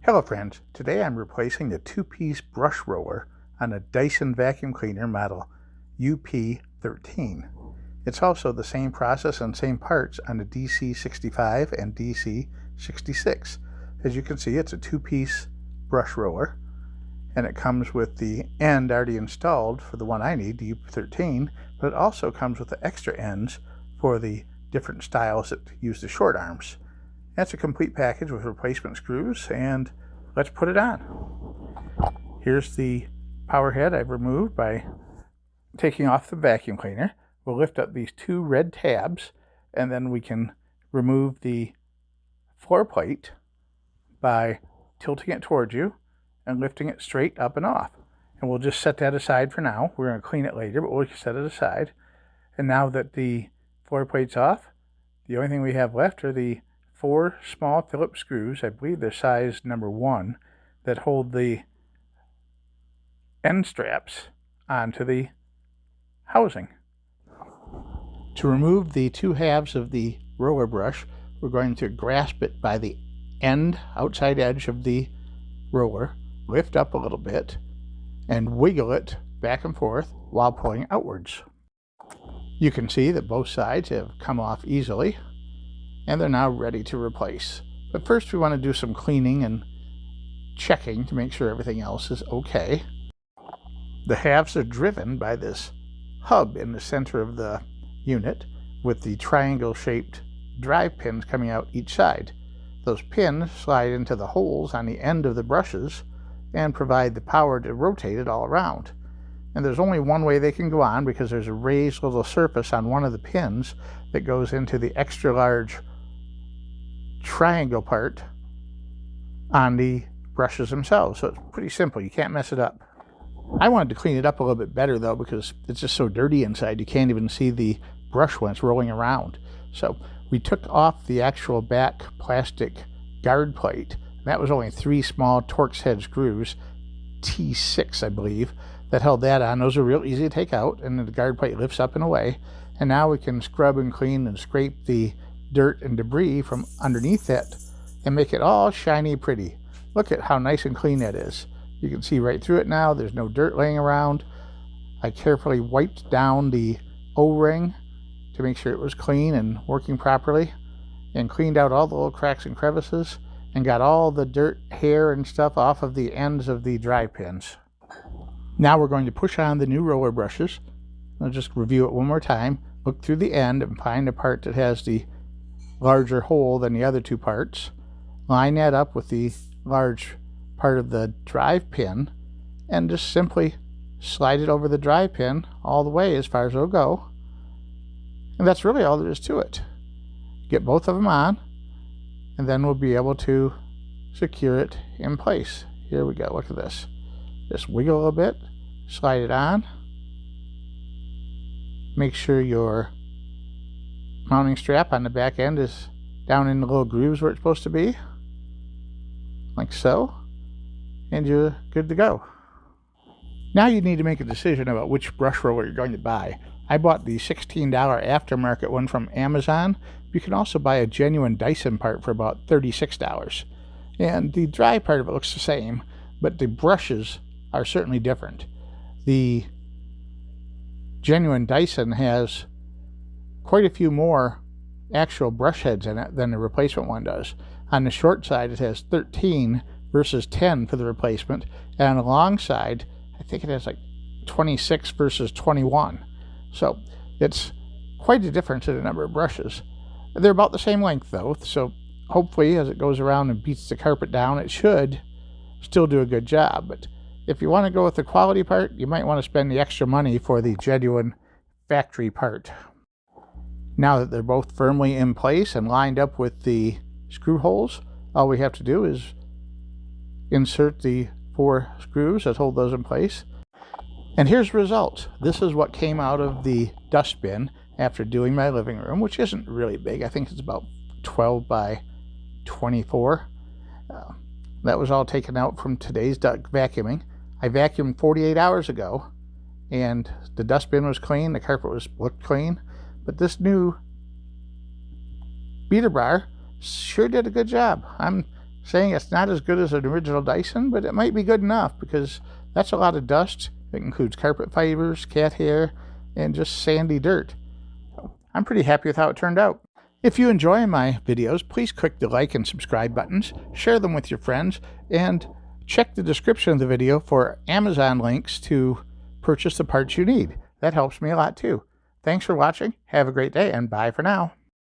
Hello friends, today I'm replacing the two-piece brush roller on a Dyson vacuum cleaner model UP13. It's also the same process and same parts on the DC65 and DC66. As you can see, it's a two-piece brush roller, and it comes with the end already installed for the one I need, the UP13, but it also comes with the extra ends for the different styles that use the short arms. That's a complete package with replacement screws, and let's put it on. Here's the power head I've removed by taking off the vacuum cleaner. We'll lift up these two red tabs, and then we can remove the floor plate by tilting it towards you and lifting it straight up and off. And we'll just set that aside for now. We're going to clean it later, but we'll just set it aside. And now that the floor plate's off, the only thing we have left are the four small Phillips screws, I believe they're size number 1, that hold the end straps onto the housing. To remove the two halves of the roller brush, we're going to grasp it by the end, outside edge of the roller, lift up a little bit, and wiggle it back and forth while pulling outwards. You can see that both sides have come off easily, and they're now ready to replace. But first we want to do some cleaning and checking to make sure everything else is okay. The halves are driven by this hub in the center of the unit with the triangle-shaped drive pins coming out each side. Those pins slide into the holes on the end of the brushes and provide the power to rotate it all around. And there's only one way they can go on, because there's a raised little surface on one of the pins that goes into the extra large triangle part on the brushes themselves. So it's pretty simple. You can't mess it up. I wanted to clean it up a little bit better though, because it's just so dirty inside you can't even see the brush when it's rolling around. So we took off the actual back plastic guard plate. That was only 3 small Torx head screws, T6 I believe, that held that on. Those are real easy to take out, and then the guard plate lifts up and away. And now we can scrub and clean and scrape the dirt and debris from underneath that and make it all shiny pretty. Look at how nice and clean that is. You can see right through it now. There's no dirt laying around. I carefully wiped down the O-ring to make sure it was clean and working properly, and cleaned out all the little cracks and crevices, and got all the dirt, hair and stuff off of the ends of the drive pins. Now we're going to push on the new roller brushes. I'll just review it one more time. Look through the end and find the part that has the larger hole than the other two parts. Line that up with the large part of the drive pin, and just simply slide it over the drive pin all the way as far as it'll go. And that's really all there is to it. Get both of them on, and then we'll be able to secure it in place. Here we go. Look at this. Just wiggle a little bit, slide it on. Make sure your mounting strap on the back end is down in the little grooves where it's supposed to be, like so, and you're good to go. Now you need to make a decision about which brush roller you're going to buy. I bought the $16 aftermarket one from Amazon. You can also buy a genuine Dyson part for about $36. And the dry part of it looks the same, but the brushes are certainly different. The genuine Dyson has quite a few more actual brush heads in it than the replacement one does. On the short side it has 13 versus 10 for the replacement, and on the long side I think it has like 26 versus 21. So it's quite a difference in the number of brushes. They're about the same length though, so hopefully as it goes around and beats the carpet down, it should still do a good job. But if you want to go with the quality part, you might want to spend the extra money for the genuine factory part. Now that they're both firmly in place and lined up with the screw holes, all we have to do is insert the 4 screws that hold those in place. And here's the result. This is what came out of the dustbin after doing my living room, which isn't really big. I think it's about 12 by 24. That was all taken out from today's vacuuming. I vacuumed 48 hours ago, and the dustbin was clean, the carpet looked clean, but this new beater bar sure did a good job. I'm saying it's not as good as an original Dyson, but it might be good enough because that's a lot of dust. It includes carpet fibers, cat hair, and just sandy dirt. I'm pretty happy with how it turned out. If you enjoy my videos, please click the like and subscribe buttons, share them with your friends, and check the description of the video for Amazon links to purchase the parts you need. That helps me a lot too. Thanks for watching. Have a great day, and bye for now.